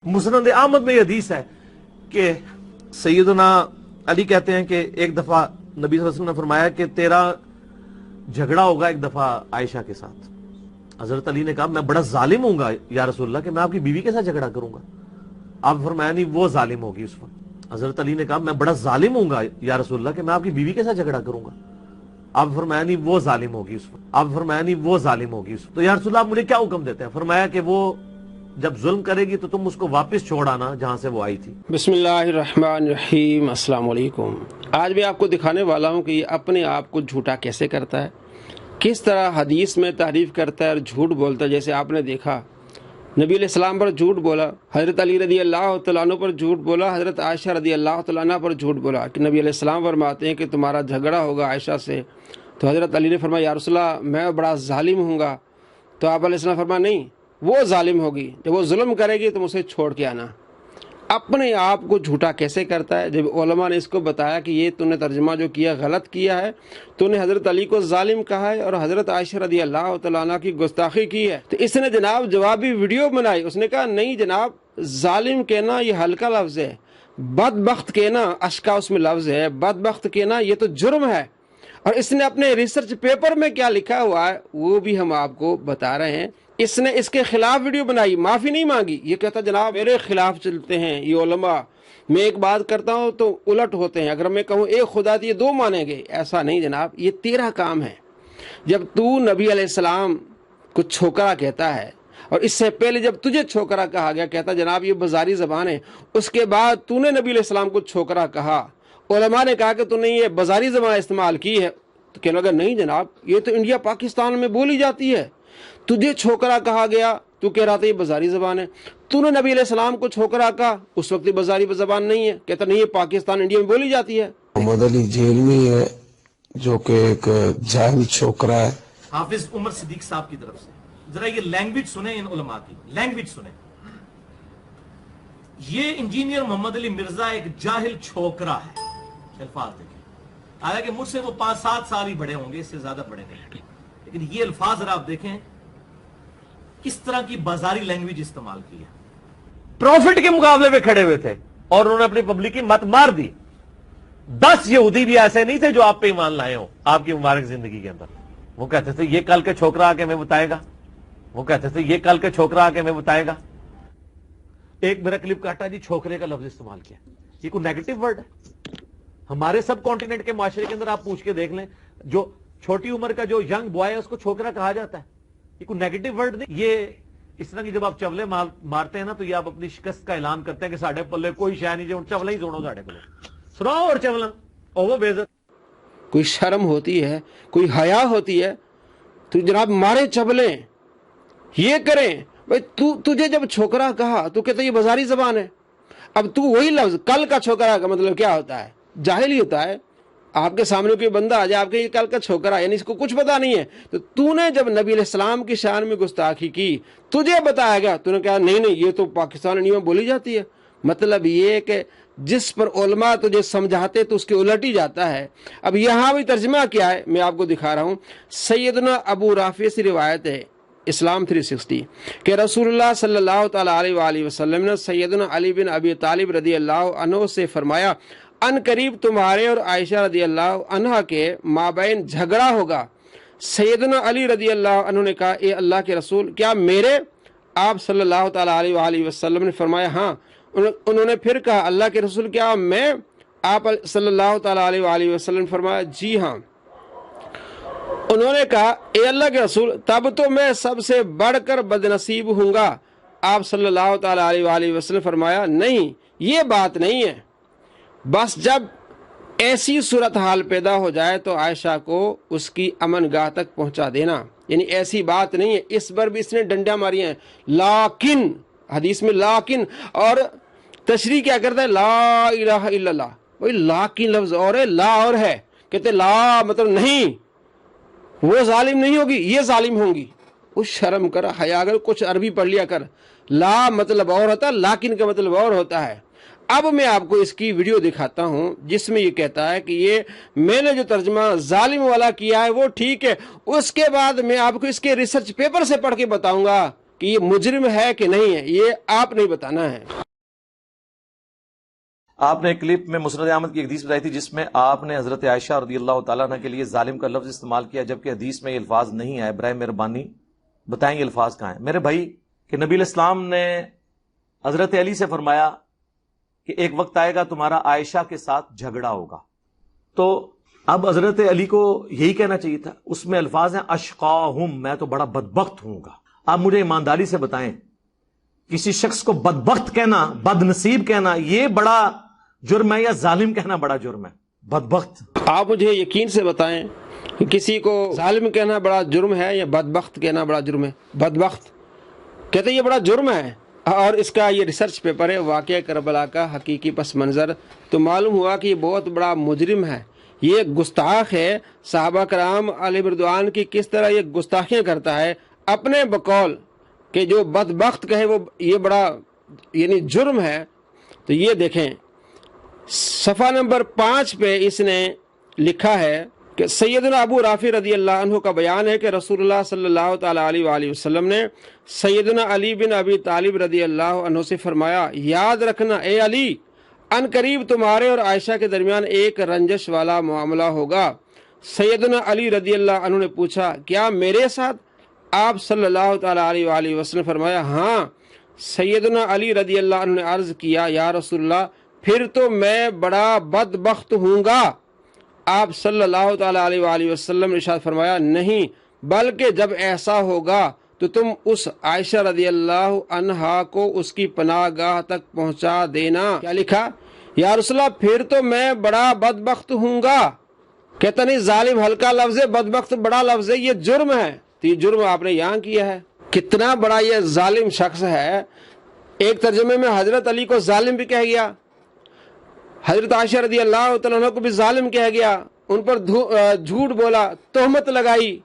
मुस्नद अहमद में हदीस है कि सैयदना अली कहते हैं कि एक दफा नबी सल्लल्लाहु अलैहि वसल्लम ने फरमाया कि तेरा झगड़ा होगा एक दफा आयशा के साथ। हजरत अली ने कहा मैं बड़ा जालिम हूंगा या रसूलल्लाह कि मैं आपकी बीवी के साथ झगड़ा करूंगा। आप फरमाया नहीं वो जालिम होगी उस वक्त। हजरत अली ने कहा मैं बड़ा जालिम हूंगा या रसूलल्लाह कि मैं आपकी बीवी के साथ झगड़ा करूंगा। आप फरमाया नहीं वो जालिम होगी उस वक्त। आप फरमाया नहीं वो जालिम होगी उस वक्त। तो या रसूलल्लाह मुझे क्या हुक्म देते हैं? फरमाया कि वो जब जुल्म करेगी तो तुम उसको वापस छोड़ आना जहां से वो आई थी। बिस्मिल्लाहिर्रहमानिर्रहीम, अस्सलाम वालेकुम। आज मैं आपको दिखाने वाला हूं कि ये अपने आप को झूठा कैसे करता है, किस तरह हदीस में तारीफ करता है और झूठ बोलता है। जैसे आपने देखा नबी अलैहिस्सलाम पर झूठ बोला, हज़रत अली रदी अल्लाह तआला अन्हु पर झूठ बोला, हज़रत आयशा रदी अल्लाह तआला अन्हा पर झूठ बोला कि नबी अलैहिस्सलाम फरमाते हैं कि तुम्हारा झगड़ा होगा आयशा से। तो हज़रत अली ने फरमाया या रसूलल्लाह मैं बड़ा जालिम हूँगा। तो आप अलैहिस्सलाम फरमाया नहीं वो जालिम होगी, जब वो जुल्म करेगी तुम उसे छोड़ के आना। अपने आप को झूठा कैसे करता है? जब उलमा ने इसको बताया कि ये तूने तर्जुमा जो किया गलत किया है, तूने हज़रत अली को जालिम कहा है और हज़रत आयशा रदी अल्लाह तआला अन्हा की गुस्ताखी की है, तो इसने जनाब जवाबी वीडियो बनाई। उसने कहा नहीं जनाब, जालिम कहना ये हल्का लफ्ज़ है, बदबख्त कहना अशका उसमें लफ्ज़ है, बदबख्त कहना ये तो जुर्म है। और इसने अपने रिसर्च पेपर में क्या लिखा हुआ है वो भी हम आपको बता रहे हैं। इसने इसके खिलाफ वीडियो बनाई, माफ़ी नहीं मांगी। ये कहता जनाब मेरे खिलाफ चलते हैं ये उलमा, मैं एक बात करता हूँ तो उलट होते हैं, अगर मैं कहूँ एक खुदा तो ये दो मानेंगे। ऐसा नहीं जनाब, ये तेरा काम है। जब तू नबी अलैहिस्सलाम को छोकरा कहता है और इससे पहले जब तुझे छोकरा कहा गया, कहता जनाब ये बाजारी ज़बान है, उसके बाद तूने नबी अलैहिस्सलाम को छोकरा कहा, उलमा ने कहा कि तूने ये बाजारी ज़बान इस्तेमाल की है, तो कहने लगा नहीं जनाब ये तो इंडिया पाकिस्तान में बोली जाती है। तुझे छोकरा कहा गया, तू कह रहा था ये बाजारी ज़बान है। तूने नबी अलैहिस्सलाम को छोकरा कहा, उस वक्त बाजारी ज़बान नहीं है, कहता नहीं ये पाकिस्तान इंडिया में बोली जाती है। मोहम्मद अली जेल में है जो कि एक जाहिल छोकरा है। हाफिज उमर सिद्दीक साहब की तरफ से जरा ये लैंग्वेज सुने, इन उलमा की लैंग्वेज सुने। ये इंजीनियर मोहम्मद अली मिर्जा एक जाहिल छोकरा है। अल्फाज देखें, हालांकि मुझसे वो 5-7 साल ही बड़े होंगे, इससे ज्यादा बड़े नहीं, लेकिन ये अल्फाज जरा आप देखें किस तरह की बाजारी लैंग्वेज इस्तेमाल की है। प्रॉफिट के मुकाबले में खड़े हुए थे और उन्होंने अपनी पब्लिक की मत मार दी। 10 यहूदी भी ऐसे नहीं थे जो आप पे ईमान लाए हो आपकी मुबारक जिंदगी के अंदर। वो कहते थे ये कल के छोकरा आके मैं बताएगा, वो कहते थे ये कल के छोकरा आके मैं बताएगा। एक मेरा क्लिप काटा जी, छोकरे का लफ्ज इस्तेमाल किया। ये कोई नेगेटिव वर्ड है? हमारे सब कॉन्टिनेंट के माशरे के अंदर आप पूछ के देख लें, जो छोटी उम्र का जो यंग बॉय है उसको छोकरा कहा जाता है। ये कोई नेगेटिव वर्ड नहीं। ये इस तरह की जब आप चवले मारते हैं ना, तो ये आप अपनी शिकस्त का ऐलान करते हैं कि साढ़े पल्ले कोई शय नहीं, जो चवला ही जोड़ो साढ़े पल्ले सुनाओ और चवला ओवर बेइज्जत। कोई शर्म होती है, कोई हया होती है, तो जनाब मारे चबले ये करें। भाई तुझे जब छोकरा कहा तो कहते ये बाजारी ज़बान है। अब तू वही लफ्ज कल का छोकरा का मतलब क्या होता है? जाहिल ही होता है। आपके सामने कोई बंदा आ जाए, आपके ये कल का छोकरा यानी इसको कुछ पता नहीं है, तो तूने जब नबी अलैहिस्सलाम की शान में गुस्ताखी की, तुझे बताया गया, तूने कहा नहीं नहीं ये तो पाकिस्तान इंडिया में बोली जाती है। मतलब ये कि जिस पर उलमा तुझे समझाते तो उसके उलट ही जाता है। अब यहाँ भी तर्जमा क्या है मैं आपको दिखा रहा हूँ। सैयदना अबू राफी से रिवायत है इस्लाम 360 कि रसूलुल्लाह सल्लल्लाहु तआला अलैहि वसल्लम ने सैयदना अली बिन अबी तालिब रदी अल्लाह अन्हु से फरमाया अन करीब तुम्हारे और आयशा रदी अल्लाह अन्हा के माबैन झगड़ा होगा। सैयदना अली रदी अल्लाह अन्हु ने कहा ए अल्लाह के रसूल क्या मेरे? आप सल्लल्लाहु तआला अलैहि वसल्लम ने फरमाया हाँ। उन्होंने फिर कहा अल्लाह के रसूल क्या मैं? आप सल्लल्लाहु तआला अलैहि वसल्लम फरमाया जी हाँ। उन्होंने कहा ए अल्लाह के रसूल तब तो मैं सबसे बढ़कर बदनसीब हूँगा। आप सल्लल्लाहु तआला अलैहि वसल्लम फरमाया नहीं ये बात नहीं है, बस जब ऐसी सूरत हाल पैदा हो जाए तो आयशा को उसकी अमन गाह तक पहुंचा देना। यानी ऐसी बात नहीं है। इस बार भी इसने डंडा मारी है, लाकिन हदीस में लाकिन, और तशरीह क्या करता है ला इलाहा इल्लल्लाह। वही लाकिन लफ्ज और है, ला और है। कहते ला मतलब नहीं, वो जालिम नहीं होगी, ये जालिम होंगी। उस शर्म कर, हया कर, कुछ अरबी पढ़ लिया कर। ला मतलब और होता है, लाकिन का मतलब और होता है। अब मैं आपको इसकी वीडियो दिखाता हूं जिसमें ये कहता है कि ये मैंने जो तर्जमा जालिम वाला किया है वो ठीक है। उसके बाद मैं आपको इसके रिसर्च पेपर से पढ़ के बताऊंगा کہ یہ مجرم ہے کہ نہیں ہے، یہ آپ نہیں بتانا ہے۔ آپ نے ایک کلپ میں مسند احمد کی ایک حدیث بتائی تھی جس میں آپ نے حضرت عائشہ رضی اللہ تعالیٰ عنہ کے لیے ظالم کا لفظ استعمال کیا، جبکہ حدیث میں یہ الفاظ نہیں آئے۔ برائے مہربانی بتائیں یہ الفاظ کہاں ہیں؟ میرے بھائی، کہ نبی علیہ السلام نے حضرت علی سے فرمایا کہ ایک وقت آئے گا تمہارا عائشہ کے ساتھ جھگڑا ہوگا، تو اب حضرت علی کو یہی کہنا چاہیے تھا۔ اس میں الفاظ ہیں اشقاہم، میں تو بڑا بدبخت ہوں گا۔ آپ مجھے ایمانداری سے بتائیں، کسی شخص کو بدبخت کہنا، بد نصیب کہنا، یہ بڑا جرم ہے یا ظالم کہنا بڑا جرم ہے؟ بدبخت۔ آپ مجھے یقین سے بتائیں کہ کسی کو ظالم کہنا بڑا جرم ہے یا بدبخت کہنا بڑا جرم ہے؟ بدبخت کہتے ہیں یہ بڑا جرم ہے، اور اس کا یہ ریسرچ پیپر ہے واقعہ کربلا کا حقیقی پس منظر، تو معلوم ہوا کہ یہ بہت بڑا مجرم ہے، یہ گستاخ ہے۔ صحابہ کرام علیہ رضوان کی کس طرح یہ گستاخیاں کرتا ہے اپنے بقول کہ جو بدبخت کہے وہ یہ بڑا یعنی جرم ہے۔ تو یہ دیکھیں صفحہ نمبر 5 پہ اس نے لکھا ہے کہ سیدنا ابو رافع رضی اللہ عنہ کا بیان ہے کہ رسول اللہ صلی اللہ تعالیٰ علیہ وآلہ وسلم نے سیدنا علی بن ابی طالب رضی اللہ عنہ سے فرمایا، یاد رکھنا اے علی، ان قریب تمہارے اور عائشہ کے درمیان ایک رنجش والا معاملہ ہوگا۔ سیدنا علی رضی اللہ عنہ نے پوچھا، کیا میرے ساتھ؟ آپ صلی اللہ تعالیٰ علیہ وآلہ وسلم فرمایا، ہاں۔ سیدنا علی رضی اللہ عنہ نے عرض کیا، یا رسول اللہ، پھر تو میں بڑا بدبخت ہوں گا۔ آپ صلی اللہ تعالیٰ علیہ وآلہ وسلم نے ارشاد فرمایا، نہیں، بلکہ جب ایسا ہوگا تو تم اس عائشہ رضی اللہ عنہا کو اس کی پناہ گاہ تک پہنچا دینا۔ کیا لکھا؟ یا رسول اللہ، پھر تو میں بڑا بدبخت ہوں گا۔ کہتا نہیں ظالم ہلکا لفظ ہے، بدبخت بڑا لفظ ہے، یہ جرم ہے۔ تو یہ جرم آپ نے یہاں کیا ہے۔ کتنا بڑا یہ ظالم شخص ہے۔ ایک ترجمے میں حضرت علی کو ظالم بھی کہہ گیا، حضرت عائشہ رضی اللہ تعالیٰ عنہ کو بھی ظالم کہہ گیا، ان پر جھوٹ بولا، تہمت لگائی،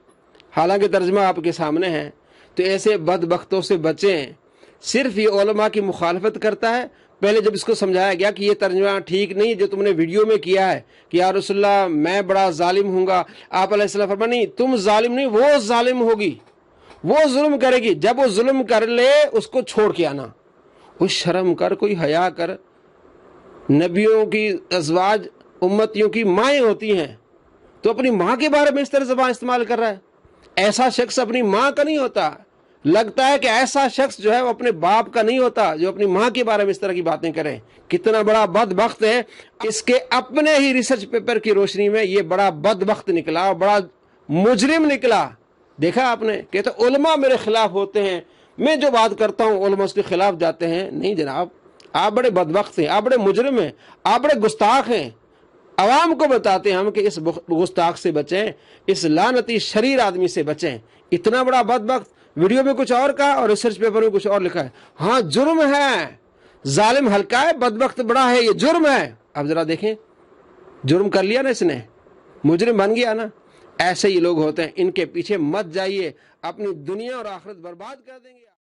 حالانکہ ترجمہ آپ کے سامنے ہے۔ تو ایسے بدبختوں سے بچیں۔ صرف یہ علماء کی مخالفت کرتا ہے۔ پہلے جب اس کو سمجھایا گیا کہ یہ ترجمہ ٹھیک نہیں جو تم نے ویڈیو میں کیا ہے کہ یا رسول اللہ میں بڑا ظالم ہوں گا، آپ علیہ السلام فرمایا نہیں، تم ظالم نہیں، وہ ظالم ہوگی، وہ ظلم کرے گی۔ جب وہ ظلم کر لے اس کو چھوڑ کے آنا، کوئی شرم کر، کوئی حیا کر۔ نبیوں کی ازواج امتیوں کی مائیں ہوتی ہیں، تو اپنی ماں کے بارے میں اس طرح زبان استعمال کر رہا ہے۔ ایسا شخص اپنی ماں کا نہیں ہوتا۔ لگتا ہے کہ ایسا شخص جو ہے وہ اپنے باپ کا نہیں ہوتا جو اپنی ماں کے بارے میں اس طرح کی باتیں کرے۔ کتنا بڑا بدبخت ہے۔ اس کے اپنے ہی ریسرچ پیپر کی روشنی میں یہ بڑا بدبخت نکلا اور بڑا مجرم نکلا۔ دیکھا آپ نے، کہتے علماء میرے خلاف ہوتے ہیں، میں جو بات کرتا ہوں علماء اس کے خلاف جاتے ہیں۔ نہیں جناب، آپ بڑے بدبخت ہیں، آپ بڑے مجرم ہیں، آپ بڑے گستاخ ہیں۔ عوام کو بتاتے ہیں ہم کہ اس گستاخ سے بچیں، اس لعنتی شریر آدمی سے بچیں۔ اتنا بڑا بدبخت، ویڈیو میں کچھ اور کہا اور ریسرچ پیپر میں کچھ اور لکھا ہے۔ ہاں جرم ہے، ظالم ہلکا ہے، بدبخت بڑا ہے، یہ جرم ہے۔ اب ذرا دیکھیں، جرم کر لیا نا اس نے، مجرم بن گیا نا۔ ایسے ہی لوگ ہوتے ہیں، ان کے پیچھے مت جائیے، اپنی دنیا اور آخرت برباد کر دیں گے۔